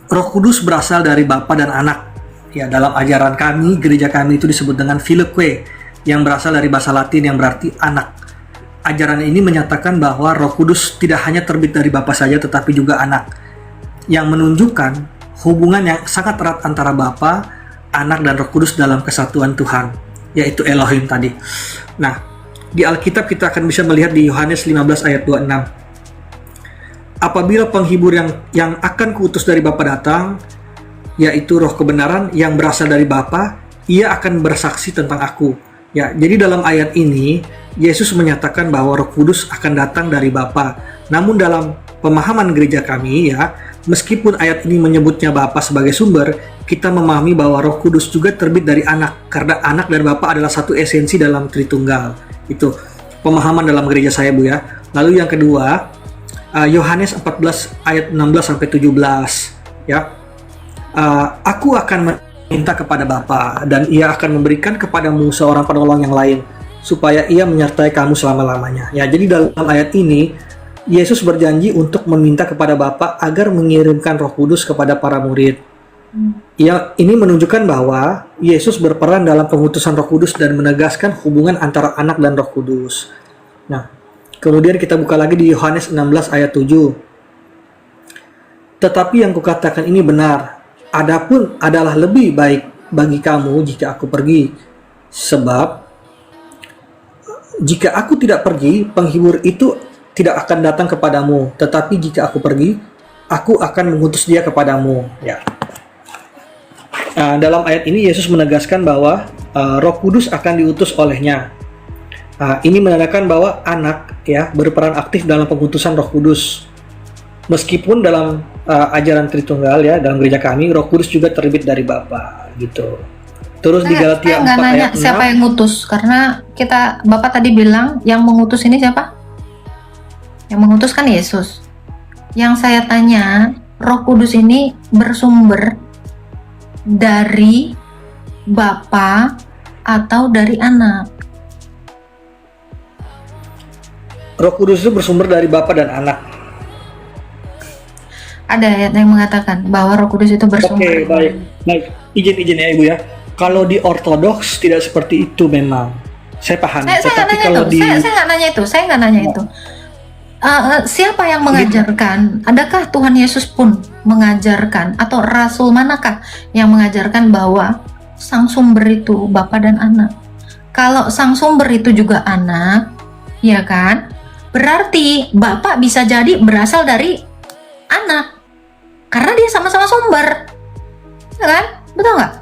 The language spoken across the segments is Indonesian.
Roh Kudus berasal dari Bapa dan Anak. Ya, dalam ajaran kami, gereja kami itu disebut dengan Filioque, yang berasal dari bahasa Latin yang berarti anak. Ajaran ini menyatakan bahwa Roh Kudus tidak hanya terbit dari Bapa saja, tetapi juga Anak, yang menunjukkan hubungan yang sangat erat antara Bapa, Anak, dan Roh Kudus dalam kesatuan Tuhan, yaitu Elohim tadi. Nah, di Alkitab kita akan bisa melihat di Yohanes 15 ayat 26. Apabila penghibur yang akan kuutus dari Bapa datang, yaitu Roh kebenaran yang berasal dari Bapa, ia akan bersaksi tentang aku. Ya, jadi dalam ayat ini Yesus menyatakan bahwa Roh Kudus akan datang dari Bapa. Namun dalam pemahaman gereja kami, ya, meskipun ayat ini menyebutnya Bapa sebagai sumber, kita memahami bahwa Roh Kudus juga terbit dari Anak, karena Anak dan Bapa adalah satu esensi dalam Tritunggal. Itu pemahaman dalam gereja saya, Bu, ya. Lalu yang kedua, Yohanes 14 ayat 16 sampai 17, ya. Aku akan meminta kepada Bapa, dan ia akan memberikan kepadamu seorang penolong yang lain, supaya ia menyertai kamu selama-lamanya. Ya, jadi dalam ayat ini Yesus berjanji untuk meminta kepada Bapa agar mengirimkan Roh Kudus kepada para murid. Ya, ini menunjukkan bahwa Yesus berperan dalam pengutusan Roh Kudus dan menegaskan hubungan antara Anak dan Roh Kudus. Nah, kemudian kita buka lagi di Yohanes 16 ayat 7. Tetapi yang kukatakan ini benar. Adapun adalah lebih baik bagi kamu jika aku pergi. Sebab jika aku tidak pergi, penghibur itu tidak akan datang kepadamu. Tetapi jika aku pergi, aku akan mengutus dia kepadamu. Ya. Dalam ayat ini Yesus menegaskan bahwa Roh Kudus akan diutus olehnya. Ini menandakan bahwa Anak, ya, berperan aktif dalam pengutusan Roh Kudus. Meskipun dalam ajaran Tritunggal, ya, dalam gereja kami, Roh Kudus juga terbit dari Bapa, gitu. Terus di Galatia 4 ayat 6. Siapa yang ngutus? Karena Bapak tadi bilang yang mengutus ini siapa? Yang mengutus kan Yesus. Yang saya tanya, Roh Kudus ini bersumber dari Bapa atau dari Anak? Roh Kudus itu bersumber dari Bapa dan Anak. Ada ayat yang mengatakan bahwa Roh Kudus itu bersumber. Oke, baik. Izin ya, Ibu, ya. Kalau di Ortodoks tidak seperti itu memang. Saya paham. Saya nggak nanya itu. Siapa yang mengajarkan? Adakah Tuhan Yesus pun mengajarkan, atau Rasul manakah yang mengajarkan bahwa Sang Sumber itu Bapa dan Anak? Kalau Sang Sumber itu juga Anak, ya kan? Berarti Bapa bisa jadi berasal dari Anak, karena dia sama-sama sumber, ya kan? Betul nggak?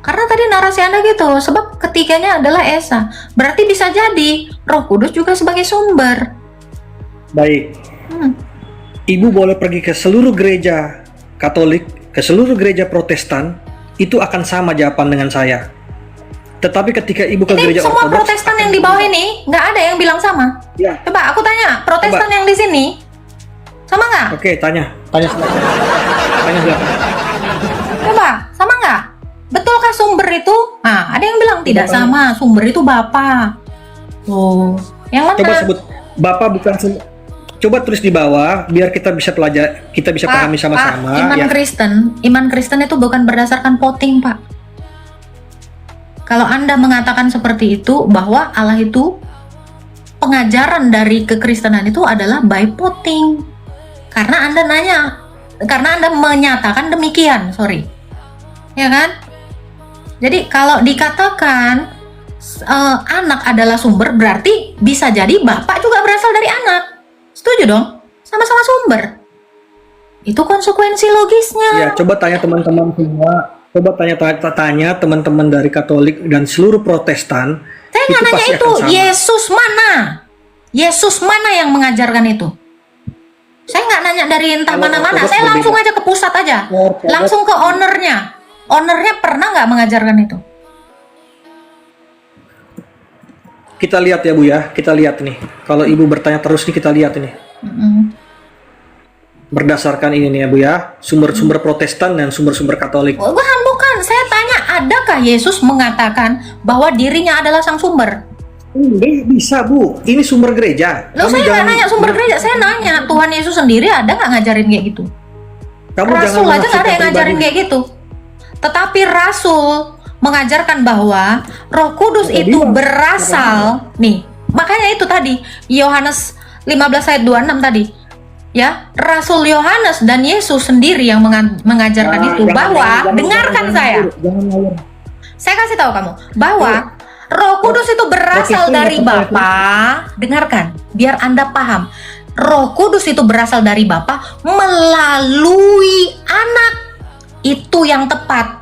Karena tadi narasi Anda gitu, sebab ketiganya adalah Esa. Berarti bisa jadi Roh Kudus juga sebagai sumber. Baik. Ibu boleh pergi ke seluruh gereja Katolik, ke seluruh gereja Protestan, itu akan sama jawaban dengan saya. Tetapi ketika Ibu ke gereja semua Ortodoks, Protestan yang di bawah ini nggak ada yang bilang sama. Ya. Coba aku tanya, Protestan yang di sini sama nggak? Oke, tanya silakan. Coba, sama nggak? Betulkah sumber itu? Nah, ada yang bilang tidak sama, sumber itu Bapa. Oh, yang mana? Coba sebut Bapa bukan sumber. Coba tulis di bawah biar kita bisa pahami sama-sama. Iman Kristen itu bukan berdasarkan voting, Pak. Kalau Anda mengatakan seperti itu, bahwa Allah itu, pengajaran dari kekristenan itu adalah by voting. Karena Anda menyatakan demikian, ya kan? Jadi kalau dikatakan Anak adalah sumber, berarti bisa jadi Bapak juga berasal dari Anak. Setuju dong? Sama-sama sumber. Itu konsekuensi logisnya. Ya, coba tanya teman-teman semua. Coba tanya teman-teman dari Katolik dan seluruh Protestan. Saya nggak nanya itu. Yesus mana yang mengajarkan itu? Saya nggak nanya dari entah mana-mana. Saya langsung aja ke pusat aja. Langsung ke ownernya. Ownernya pernah nggak mengajarkan itu? Kita lihat ya, Bu, ya. Kita lihat nih. Kalau Ibu bertanya terus nih, kita lihat ini. Berdasarkan ini nih ya, Bu, ya. Sumber-sumber Protestan dan sumber-sumber Katolik. Bukan. Saya tanya, adakah Yesus mengatakan bahwa dirinya adalah sang sumber? Bisa, Bu. Ini sumber gereja. Loh, saya nggak nanya sumber gereja. Saya nanya, Tuhan Yesus sendiri ada nggak ngajarin kayak gitu? Kamu Rasul jangan aja nggak ada yang menafsirkan ngajarin pribadi. kayak gitu. Tetapi Rasul mengajarkan bahwa Roh Kudus Ya, itu dia. berasal nih. Makanya itu tadi Yohanes 15 ayat 26 tadi. Ya, Rasul Yohanes dan Yesus sendiri yang mengajarkan Nah, itu bahwa dengarkan saya. Jangan ngawur. Saya kasih tahu kamu bahwa Roh Kudus itu berasal Oke, dari itu nggak apa-apa. Bapa. Dengarkan, biar Anda paham. Roh Kudus itu berasal dari Bapa melalui Anak. Itu yang tepat.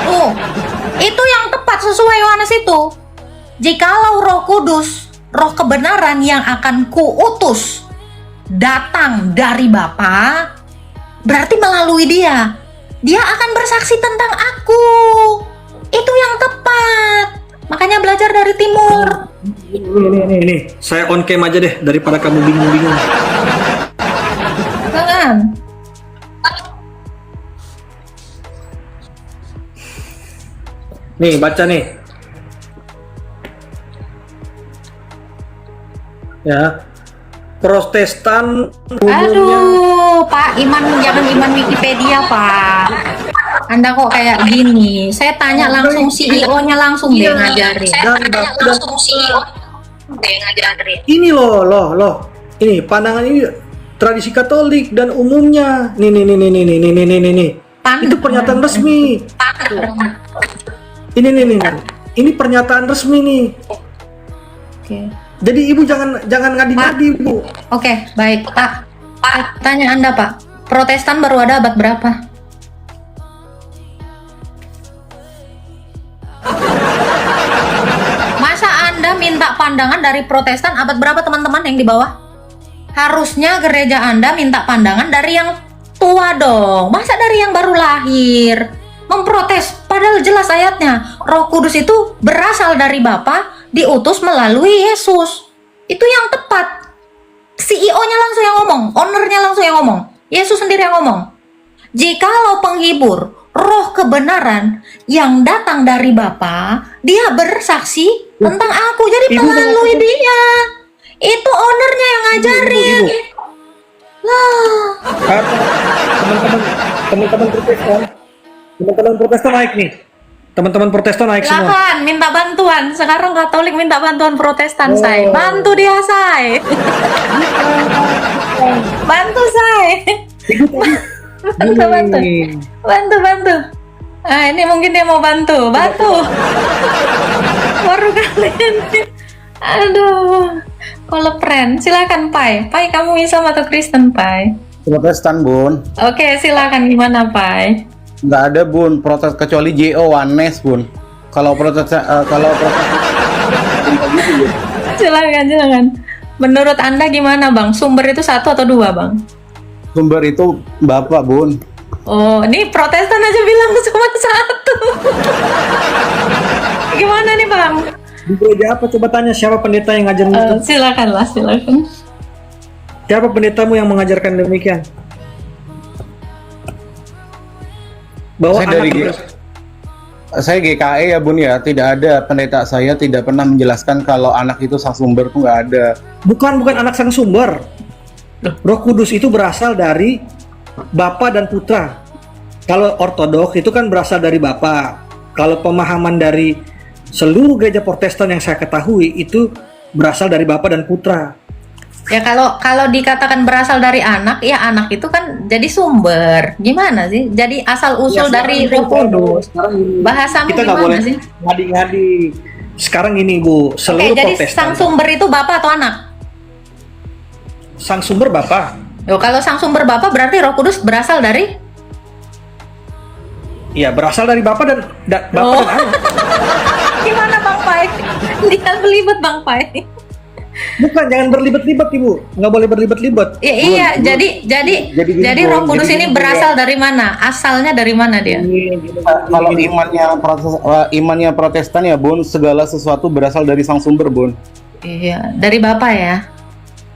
Oh, itu yang tepat sesuai Yohanes itu. Jikalau Roh Kudus, Roh kebenaran yang akan kuutus datang dari Bapa, berarti melalui Dia. Dia akan bersaksi tentang aku. Itu yang tepat. Makanya belajar dari timur. Ini. Saya on cam aja deh daripada kamu bingung-bingung. Jangan. Nih, baca nih. Ya. Protestan umumnya Aduh, Pak, jangan iman Wikipedia, Pak. Anda kok kayak gini? Saya tanya langsung CEO-nya langsung deh ngajarin. dari Bapa dan ini loh. Ini pandangan ini tradisi Katolik dan umumnya. Nih. Itu pernyataan resmi. Ini. Ini pernyataan resmi nih. Oke. Jadi ibu jangan ngadi-ngadi ibu. Oke, baik, Pak. Tanya Anda, Pak. Protestan baru ada abad berapa? Masa Anda minta pandangan dari Protestan abad berapa, teman-teman yang di bawah? Harusnya gereja Anda minta pandangan dari yang tua dong. Masa dari yang baru lahir? Memprotes, padahal jelas ayatnya. Roh Kudus itu berasal dari Bapa, diutus melalui Yesus. Itu yang tepat. CEO-nya langsung yang ngomong, ownernya langsung yang ngomong. Yesus sendiri yang ngomong. Jikalau penghibur, roh kebenaran yang datang dari Bapa, dia bersaksi tentang aku. Jadi Ibu melalui dia. Itu ownernya yang ngajarin. Ibu. Lah, Teman-teman Protestan. Teman-teman Protestan naik nih. Teman-teman Protestan naik semua. silakan minta bantuan. Sekarang Katolik minta bantuan Protestan, say. Bantu dia, say. Bantu, say. Bantu. Ah, ini mungkin dia mau bantu. Baru kalian. Aduh. Kalau friend, silakan, Pai. Pai, kamu Islam atau Kristen, Pai? Protestan, Bun. Oke, silakan, gimana, Pai? Nggak ada, Bun. Protes kecuali JO Oneness, Bun. Kalau protes Silakan. Menurut Anda gimana, Bang? Sumber itu satu atau dua, Bang? sumber itu Bapak, Bun. Oh, ini Protestan aja bilang cuma satu. Gimana nih, Bang? Di gereja apa? Coba tanya siapa pendeta yang ngajarin itu? Silakan. Siapa pendetamu yang mengajarkan demikian? Bahwa Saya dari anak Saya GKE ya, Bun, ya. Tidak ada pendeta saya tidak pernah menjelaskan kalau anak itu sang sumber, tuh nggak ada. bukan anak sang sumber. Roh Kudus itu berasal dari Bapa dan Putra. Kalau ortodoks itu kan berasal dari Bapa. Kalau pemahaman dari seluruh gereja Protestan yang saya ketahui itu berasal dari Bapa dan Putra. Ya kalau dikatakan berasal dari anak, ya anak itu kan jadi sumber. Gimana sih? Jadi asal usul dari Roh Kudus. Bahasamu Kita nggak gimana boleh sih? ngadi-ngadi. Sekarang ini Bu, Oke, seluruh jadi Protestan. sang sumber itu bapak atau anak? Sang sumber Bapa. Yo, kalau sang sumber bapak berarti Roh Kudus berasal dari Iya, berasal dari Bapa dan Bapa Oh. dan anak. gimana, Bang Pai? Dia belibet, Bang Pai. Bukan, jangan berlibat-libat Ibu. Nggak boleh berlibat-libat. Ya, iya, jadi gini, Roh Bun, Kudus jadi ini gini, berasal dari mana? Asalnya dari mana dia? Kalau imannya Protestan ya, Bun, segala sesuatu berasal dari sang sumber, Bun. Iya, dari bapak ya.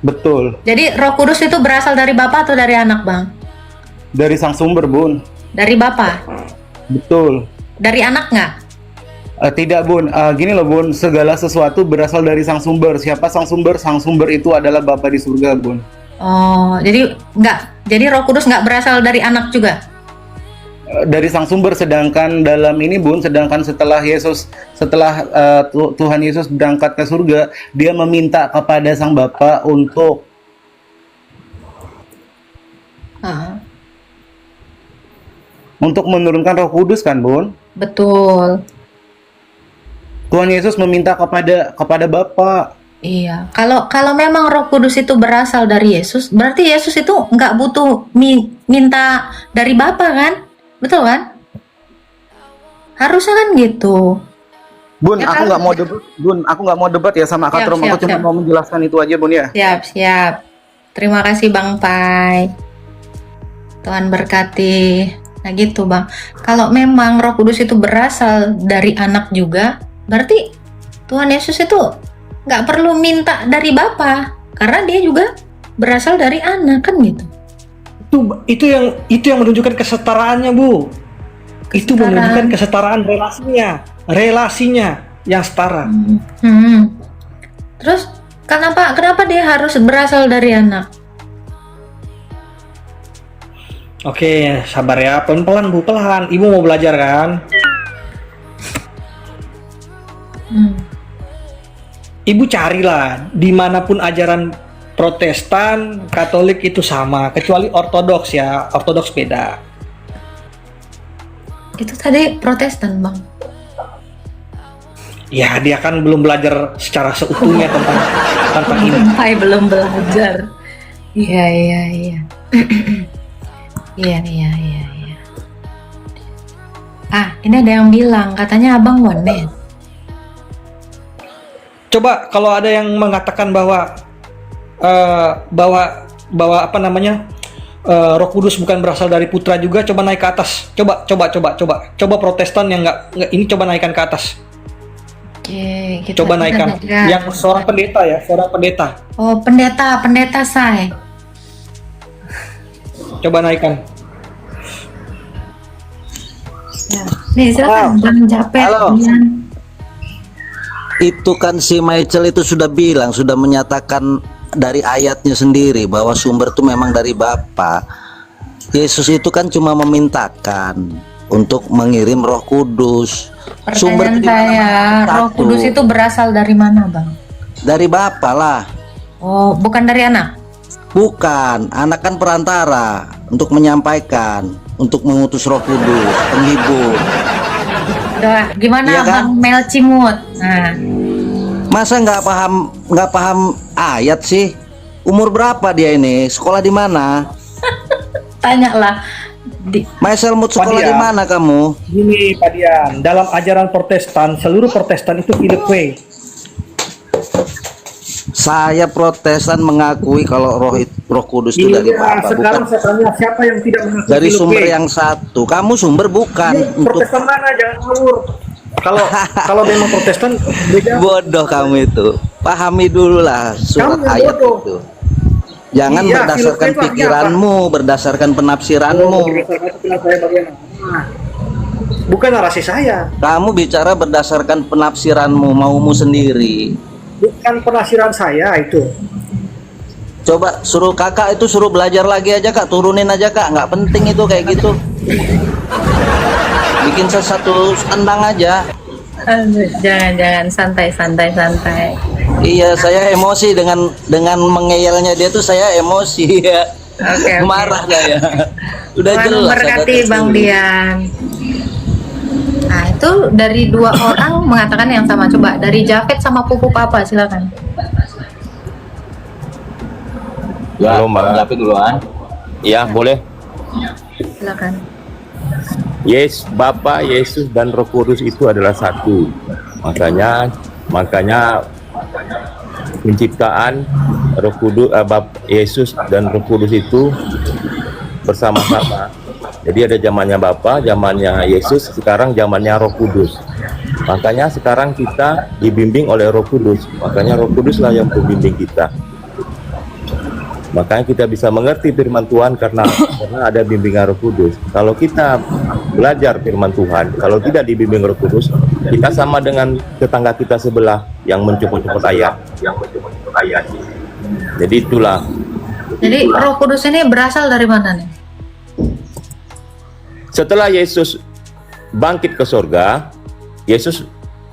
Betul. Jadi Roh Kudus itu berasal dari bapak atau dari anak, Bang? Dari sang sumber, Bun. Dari bapak. Betul. Dari anak nggak? Tidak, Bun. Gini loh, Bun. Segala sesuatu berasal dari sang sumber. Siapa sang sumber? Sang sumber itu adalah Bapa di surga, Bun. Oh, jadi Roh Kudus nggak berasal dari anak juga. Dari sang sumber, sedangkan dalam ini Bun, sedangkan setelah Tuhan Yesus berangkat ke surga, dia meminta kepada sang Bapa Ah, untuk menurunkan Roh Kudus kan Bun. betul. Tuhan Yesus meminta kepada Bapa. Iya. Kalau memang Roh Kudus itu berasal dari Yesus, berarti Yesus itu nggak butuh minta dari Bapa kan? Betul kan? Harusnya kan gitu. Bun, Ya aku kan? nggak mau debat, Bun. Aku nggak mau debat ya sama Kak Siap, Trom. Aku siap, cuma siap. mau menjelaskan itu aja, Bun ya. Siap. Terima kasih Bang Pai. Tuhan berkati. Nah gitu Bang. Kalau memang Roh Kudus itu berasal dari anak juga, berarti Tuhan Yesus itu nggak perlu minta dari Bapa, karena dia juga berasal dari anak kan gitu. Itu yang menunjukkan kesetaraannya, Bu. Itu Kesetaraan. menunjukkan kesetaraan relasinya yang setara. Terus kenapa dia harus berasal dari anak? Oke, sabar ya, pelan-pelan Bu, pelan. Ibu mau belajar kan? Ibu carilah dimanapun ajaran Protestan, Katolik itu sama, kecuali Ortodoks ya, Ortodoks beda. Itu tadi Protestan Bang. Ya, dia kan belum belajar secara seutuhnya tentang ini. Pai belum belajar. Iya. Iya. Ini ada yang bilang katanya Abang Wanet. Coba kalau ada yang mengatakan bahwa apa namanya, Roh Kudus bukan berasal dari Putra juga, coba naik ke atas. Coba Protestan yang nggak ini, coba naikkan ke atas. Oke, Coba naikkan. Yang seorang pendeta ya, seorang pendeta. Oh, pendeta say. Coba naikkan. Ya. Nih, silakan Bang Japet. Halo. Dian. Itu kan si Michael itu sudah bilang, sudah menyatakan dari ayatnya sendiri bahwa sumber itu memang dari Bapa. Yesus itu kan cuma memintakan untuk mengirim Roh Kudus. Pertanyaan itu di mana-mana saya, Roh satu. Kudus itu berasal dari mana, Bang? Dari Bapa lah. Oh, bukan dari anak. Bukan, anak kan perantara untuk menyampaikan, untuk mengutus Roh Kudus, penghibur. Udah, gimana Iya kan? Bang Mel Cimut? Nah, Masa nggak paham ayat sih? Umur berapa dia ini? Sekolah di mana? tanyalah. Maisel Mut, sekolah Dia. di mana kamu? Gini Pak Dian, dalam ajaran Protestan, seluruh Protestan itu Philippe. Saya Protestan mengakui kalau Roh Kudus itu dari Bapa, sekarang bukan saya tanya siapa yang tidak mengakui dari Philippe? sumber yang satu. Kamu sumber bukan Ini untuk Protestan mana? Jangan ngawur. Kalau memang Protestan beda. bodoh kamu itu. Pahami dulu lah surat Kamu yang ayat bodoh. itu. Jangan Iya, berdasarkan Philippe itu pikiranmu, berdasarkan penafsiranmu. Bukan narasi saya, Kamu bicara berdasarkan penafsiranmu, maumu sendiri. bukan penafsiran saya itu. Coba suruh kakak itu suruh belajar lagi aja kak, turunin aja kak, nggak penting itu kayak gitu. Bikin satu tendang aja. Jangan santai. Iya, saya emosi dengan mengeyelnya dia tuh, saya emosi ya. Oke. Marah saya. Udah Tuhan jelas. memberkati ada Bang tersebut. Dian. Nah, itu dari dua orang mengatakan yang sama. Coba dari Japet sama Pupu Papa, silakan. Ya, Halo, Mbak. Japet duluan. Ya, boleh. Silakan. Yes, Bapa, Yesus dan Roh Kudus itu adalah satu. Makanya penciptaan Roh Kudus, Yesus dan Roh Kudus itu bersama-sama. Jadi ada zamannya Bapa, zamannya Yesus, sekarang zamannya Roh Kudus. Makanya sekarang kita dibimbing oleh Roh Kudus. Makanya Roh Kuduslah yang pembimbing kita. Makanya kita bisa mengerti firman Tuhan karena ada bimbingan Roh Kudus. Kalau kita belajar firman Tuhan, kalau tidak dibimbing Roh Kudus, kita sama dengan tetangga kita sebelah yang mencopot-copot ayat. Jadi itulah Jadi Roh Kudus ini berasal dari mana nih? Setelah Yesus bangkit ke sorga, Yesus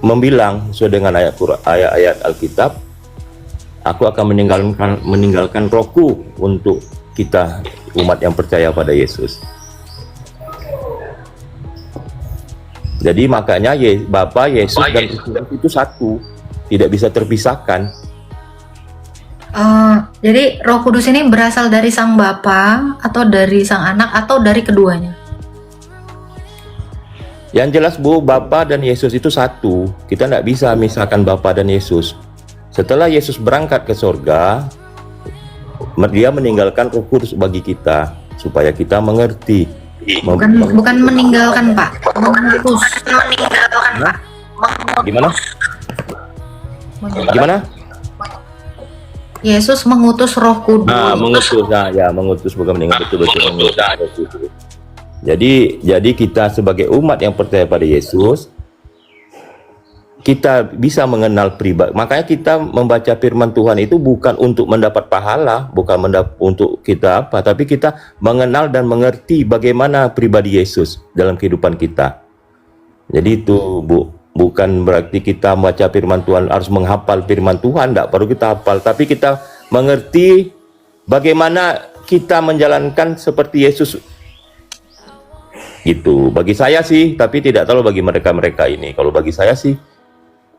membilang sesuai dengan ayat Alkitab, aku akan meninggalkan rohku untuk kita umat yang percaya pada Yesus. Jadi makanya Bapa, Yesus dan Tuhan itu satu, tidak bisa terpisahkan. Jadi Roh Kudus ini berasal dari Sang Bapa atau dari Sang Anak atau dari keduanya? Yang jelas Bu, Bapa dan Yesus itu satu. Kita tidak bisa misahkan Bapa dan Yesus. Setelah Yesus berangkat ke sorga, dia meninggalkan Roh Kudus bagi kita supaya kita mengerti. Bukan meninggalkan, Pak. Mengutus. Nah, gimana? Gimana? Yesus mengutus Roh Kudus. Nah, mengutus. Nah, ya, mengutus bukan meninggal, betul-betul mengutus. Jadi kita sebagai umat yang percaya pada Yesus, kita bisa mengenal pribadi. Makanya kita membaca firman Tuhan itu bukan untuk mendapat pahala, bukan untuk kita apa, tapi kita mengenal dan mengerti bagaimana pribadi Yesus dalam kehidupan kita. Jadi itu Bu, bukan berarti kita membaca firman Tuhan harus menghafal firman Tuhan, tidak perlu kita hafal, tapi kita mengerti bagaimana kita menjalankan seperti Yesus. Gitu. Bagi saya sih, tapi tidak tahu bagi mereka-mereka ini. Kalau bagi saya sih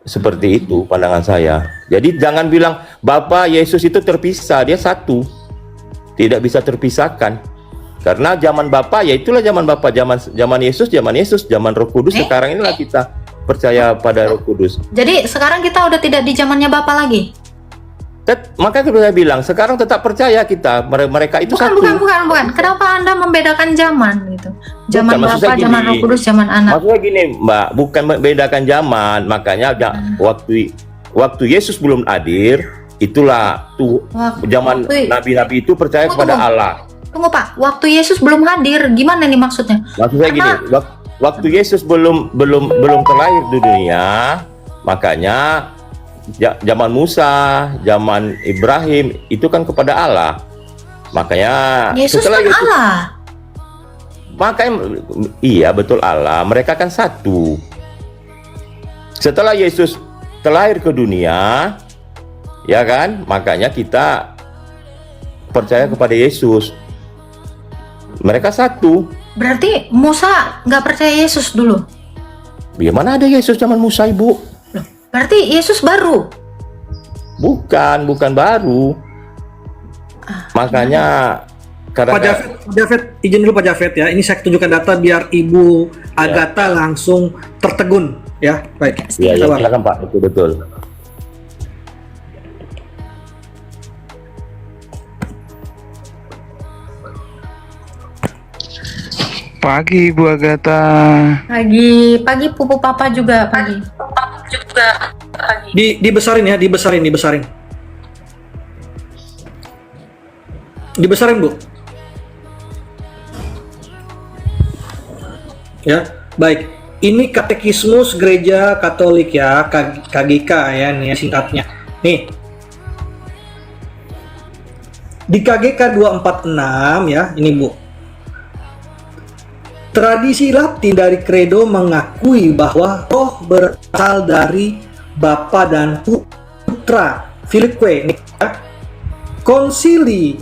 seperti itu pandangan saya. Jadi jangan bilang Bapa Yesus itu terpisah, dia satu, tidak bisa terpisahkan. Karena zaman Bapa ya itulah zaman Bapa, zaman Yesus, zaman Roh Kudus. Sekarang inilah kita percaya pada Roh Kudus. Jadi sekarang kita udah tidak di zamannya Bapa lagi. Makanya saya bilang sekarang tetap percaya kita, mereka itu satu. Bukan. Kenapa Anda membedakan zaman gitu? Zaman Bapa, zaman Roh Kudus, zaman Anak. Maksudnya gini, Mbak, bukan membedakan zaman. Makanya waktu Yesus belum hadir, itulah zaman nabi-nabi itu percaya kepada Allah. Tunggu Pak, waktu Yesus belum hadir, gimana nih maksudnya? Maksudnya gini, waktu Yesus belum terlahir di dunia, makanya zaman Musa, zaman Ibrahim itu kan kepada Allah. Makanya Yesus setelah kan Yesus, Allah. makanya iya betul Allah, mereka kan satu. Setelah Yesus terlahir ke dunia, ya kan, makanya kita percaya kepada Yesus. Mereka satu. Berarti Musa nggak percaya Yesus dulu? Bagaimana ada Yesus zaman Musa, Ibu? Berarti Yesus baru? Bukan baru. Makanya Pak Jafet, izin dulu Pak Jafet ya. Ini saya tunjukkan data biar Ibu Agatha langsung tertegun ya. Baik. Ya, silakan Pak, betul. Pagi Bu Agatha. Pagi pupu papa juga pagi. Dibesarin ya, dibesarin. Dibesarin Bu. Ya, baik. Ini Katekismus Gereja Katolik ya, KGK ya, nih singkatnya. Nih. Di KGK 246 ya, ini Bu. Tradisi Latin dari Credo mengakui bahwa roh berasal dari Bapa dan Putra. Filioque nih ya. Konsili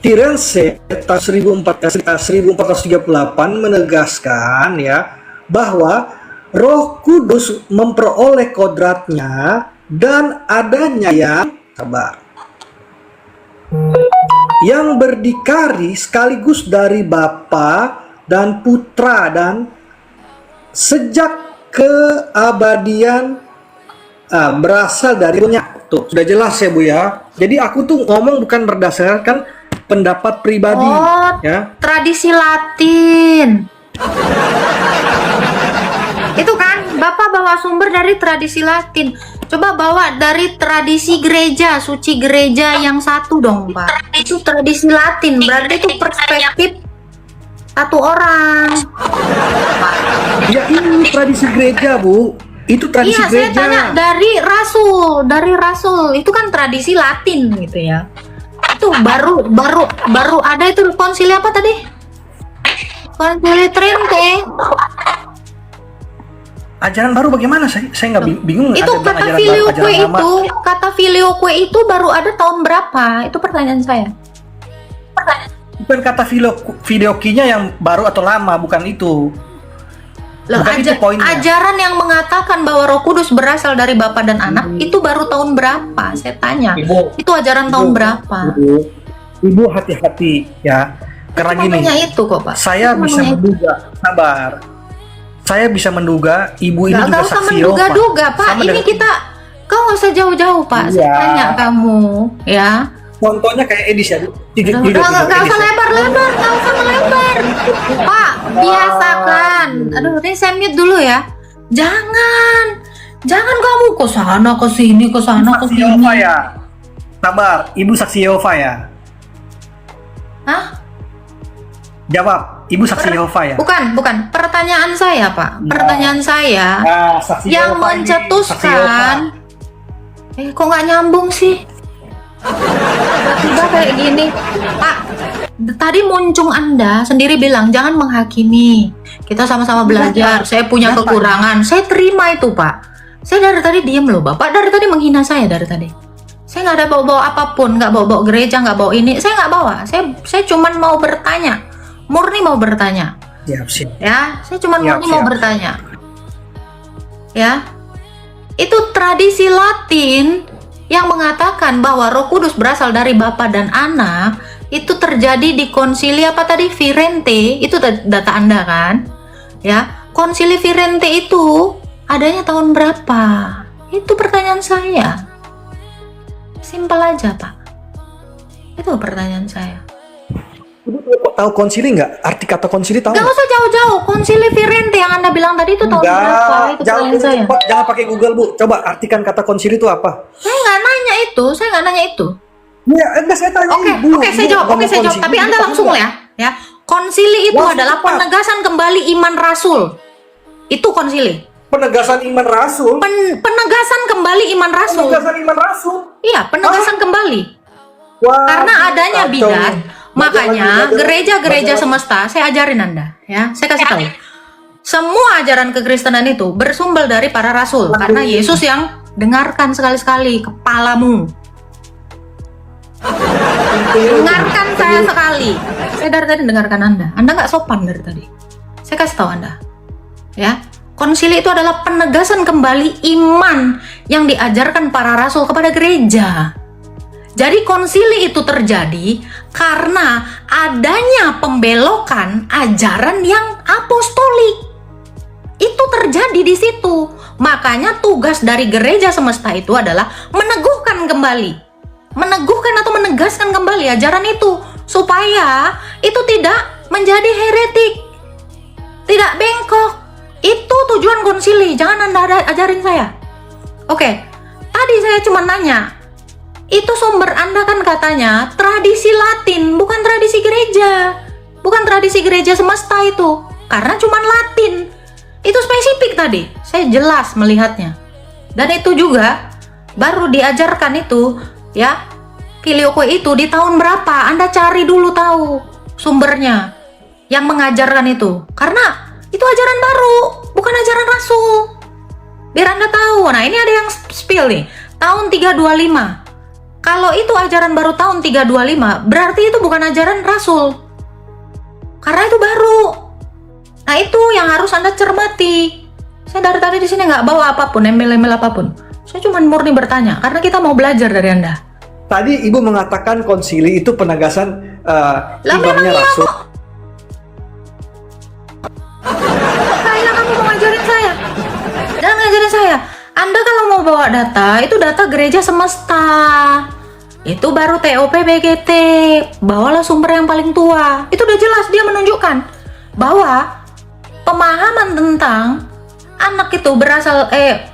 Firenze tahun 1438 menegaskan ya bahwa Roh Kudus memperoleh kodratnya dan adanya yang berdikari sekaligus dari Bapa dan Putra dan sejak keabadian berasal dari tuh sudah jelas ya Bu ya. Jadi aku tuh ngomong bukan berdasarkan pendapat pribadi ya. Tradisi Latin. Itu kan Bapak bawa sumber dari tradisi Latin. Coba bawa dari tradisi gereja, suci gereja yang satu dong Pak. Itu tradisi Latin, berarti itu perspektif satu orang. Ya ini tradisi gereja Bu. Itu tradisi Iya, saya gereja. tanya dari rasul. Itu kan tradisi Latin gitu ya. Itu baru ada itu konsili apa tadi? Konsili Trente. Ajaran baru bagaimana? Saya nggak bingung. Itu ada kata ajaran baru, filioque ajaran lama. filioque itu baru ada tahun berapa? Itu pertanyaan saya. Bukan kata filiokinya yang baru atau lama, bukan itu. Loh, Bukan itu poinnya. ajaran yang mengatakan bahwa Roh Kudus berasal dari Bapa dan Anak itu baru tahun berapa? Saya tanya. Ibu, Itu ajaran tahun berapa? Ibu hati-hati ya. Karena Itu gini, namanya itu kok, Pak. saya Itu bisa namanya itu. menduga, sabar. Saya bisa menduga ibu ini Nggak juga usah saksi menduga-duga, Yehova. Pak. Sama Ini dengan- kita, kau nggak usah jauh-jauh, Pak. Saya Iya. tanya kamu, ya. Contohnya kayak Edis ya. Nggak usah lebar-lebar, nggak usah melebar. Pak, biasakan. Aduh, ini saya mute dulu ya. Jangan kamu ke sana, ke sini, ke sana, ke Saksi sini. Yehova ya. Sabar, ibu saksi Yehova ya. Hah? Jawab, ibu saksi Yehova ya. Bukan. Pertanyaan saya, Pak. Pertanyaan saya Nah, saksi yang Yehova ini, saksi mencetuskan. Yehova. Kok nggak nyambung sih? Tiba kayak gini, Pak. Tadi muncung Anda sendiri bilang jangan menghakimi. Kita sama-sama belajar. Saya punya kekurangan. Saya terima itu, Pak. Saya dari tadi diem loh, Bapak. Dari tadi menghina saya dari tadi. Saya nggak ada bawa-bawa apapun, nggak bawa-bawa gereja, nggak bawa ini. Saya nggak bawa. Saya cuman mau bertanya. Murni mau bertanya. Siap. Ya, saya cuma Siap, murni mau siap. bertanya. Ya, itu tradisi Latin yang mengatakan bahwa Roh Kudus berasal dari Bapa dan Anak itu terjadi di konsili apa tadi? Firenze. Itu data Anda kan? Ya, konsili Firenze itu adanya tahun berapa? Itu pertanyaan saya. Simpel aja, Pak. Itu pertanyaan saya. Ibu tahu konsili nggak? Arti kata konsili tahu Gak nggak? usah jauh-jauh. Konsili Firenze yang Anda bilang tadi itu tahun berapa? Itu Jauh, pertanyaan saya. cepat, jangan pakai Google Bu. Coba artikan kata konsili itu apa? Saya nggak nanya itu. Ya, enggak saya tanya Oke, Ibu. saya Ibu jawab. ngomong Saya jawab. konsili, Tapi Ibu Anda tahu langsung nggak? ya. Konsili itu Langsung adalah cepat. penegasan kembali iman Rasul. Itu konsili. Penegasan iman Rasul. Penegasan kembali iman Rasul. Penegasan iman Rasul. Iya, penegasan kembali. Wah, Karena adanya kacau bidat, nih. makanya Majalah- gereja-gereja majalah- semesta, saya ajarin Anda, ya. Saya kasih tahu. Semua ajaran kekristenan itu bersumber dari para rasul, karena Yesus yang dengarkan sekali-sekali kepalamu. Dengarkan saya sekali. Saya dari tadi dengarkan Anda. Anda nggak sopan dari tadi. Saya kasih tahu Anda, ya. Konsili itu adalah penegasan kembali iman yang diajarkan para rasul kepada gereja. Jadi konsili itu terjadi karena adanya pembelokan ajaran yang apostolik. Itu terjadi di situ. Makanya tugas dari gereja semesta itu adalah meneguhkan kembali. Meneguhkan atau menegaskan kembali ajaran itu. Supaya itu tidak menjadi heretik. Tidak bengkok. Itu tujuan konsili. Jangan Anda ajarin saya. Oke. Tadi saya cuma nanya. Itu sumber Anda kan katanya tradisi Latin, bukan tradisi gereja. Bukan tradisi gereja semesta itu. Karena cuma Latin. Itu spesifik tadi. Saya jelas melihatnya. Dan itu juga baru diajarkan itu, ya. Filioque itu di tahun berapa? Anda cari dulu tahu sumbernya yang mengajarkan itu. Karena itu ajaran baru, bukan ajaran rasul. Biar Anda tahu. Nah, ini ada yang spill nih. Tahun 325. Kalau itu ajaran baru tahun 325, berarti itu bukan ajaran rasul. Karena itu baru. Nah, itu yang harus Anda cermati. Saya dari tadi di sini nggak bawa apapun, email-email apapun. Saya cuma murni bertanya, karena kita mau belajar dari Anda. Tadi Ibu mengatakan konsili itu penegasan imamnya memang Rasul. Kayak kamu mau ngajarin saya. Jangan ngajarin saya. Anda kalau mau bawa data, itu data gereja semesta. Itu baru TOP BGT. Bawalah sumber yang paling tua. Itu udah jelas dia menunjukkan bahwa pemahaman tentang anak itu berasal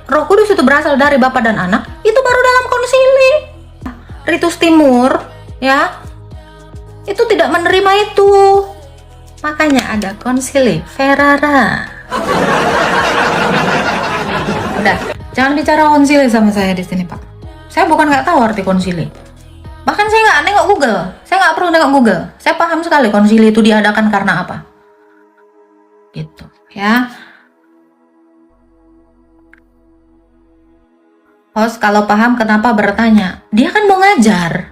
Roh Kudus itu berasal dari Bapa dan Anak itu baru dalam konsili. Ritus Timur, ya. Itu tidak menerima itu. Makanya ada konsili Ferrara. Udah, jangan bicara konsili sama saya di sini, Pak. Saya bukan nggak tahu arti konsili. Bahkan saya nggak nengok Google. Saya nggak perlu nengok Google. Saya paham sekali konsili itu diadakan karena apa. Gitu, ya. Host kalau paham kenapa bertanya? Dia kan mau ngajar.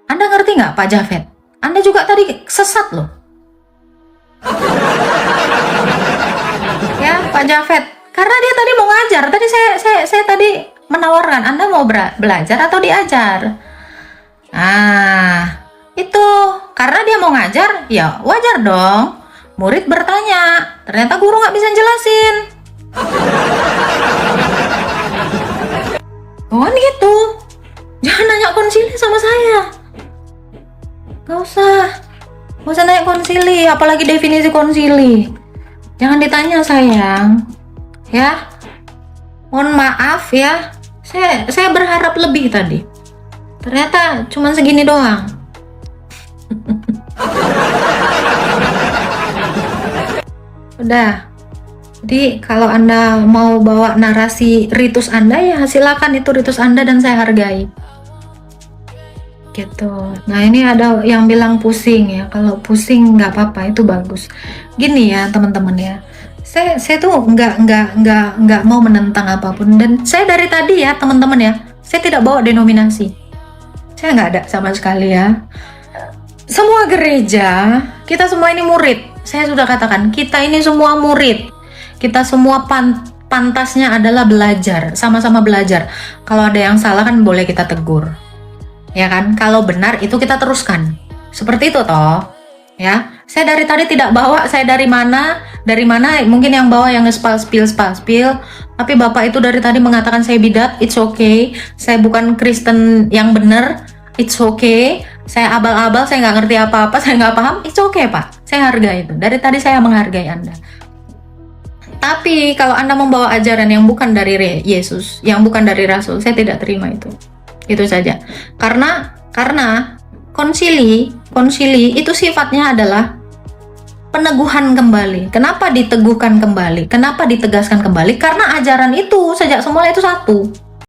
Anda ngerti nggak, Pak Jafet? Anda juga tadi sesat loh. Ya, Pak Jafet. Karena dia tadi mau ngajar. Tadi saya tadi menawarkan, Anda mau belajar atau diajar? Nah, itu karena dia mau ngajar, ya wajar dong. Murid bertanya, ternyata guru nggak bisa jelasin. Oh gitu. Jangan nanya konsili sama saya. Gak usah nanya konsili, apalagi definisi konsili. Jangan ditanya sayang. Ya, mohon maaf ya. Saya berharap lebih tadi. Ternyata cuma segini doang. Udah. Jadi kalau Anda mau bawa narasi ritus Anda, ya silakan, itu ritus Anda dan saya hargai. Gitu. Nah ini ada yang bilang pusing ya. Kalau pusing nggak apa-apa, itu bagus. Gini ya teman-teman ya. Saya tuh nggak mau menentang apapun, dan saya dari tadi ya teman-teman ya, saya tidak bawa denominasi. Saya nggak ada sama sekali ya. Semua gereja, kita semua ini murid. Saya sudah katakan, kita ini semua murid. Kita semua pantasnya adalah belajar, sama-sama belajar. Kalau ada yang salah kan boleh kita tegur, ya kan? Kalau benar itu kita teruskan. Seperti itu toh, ya. Saya dari tadi tidak bawa saya dari mana, mungkin yang bawa yang spill. Tapi Bapak itu dari tadi mengatakan saya bidat, it's okay. Saya bukan Kristen yang benar, it's okay. Saya abal-abal, saya nggak ngerti apa-apa, saya nggak paham, it's okay Pak. Saya hargai itu. Dari tadi saya menghargai Anda. Tapi kalau Anda membawa ajaran yang bukan dari Yesus, yang bukan dari Rasul, saya tidak terima itu. Itu saja. Karena konsili itu sifatnya adalah peneguhan kembali. Kenapa diteguhkan kembali? Kenapa ditegaskan kembali? Karena ajaran itu sejak semula itu satu.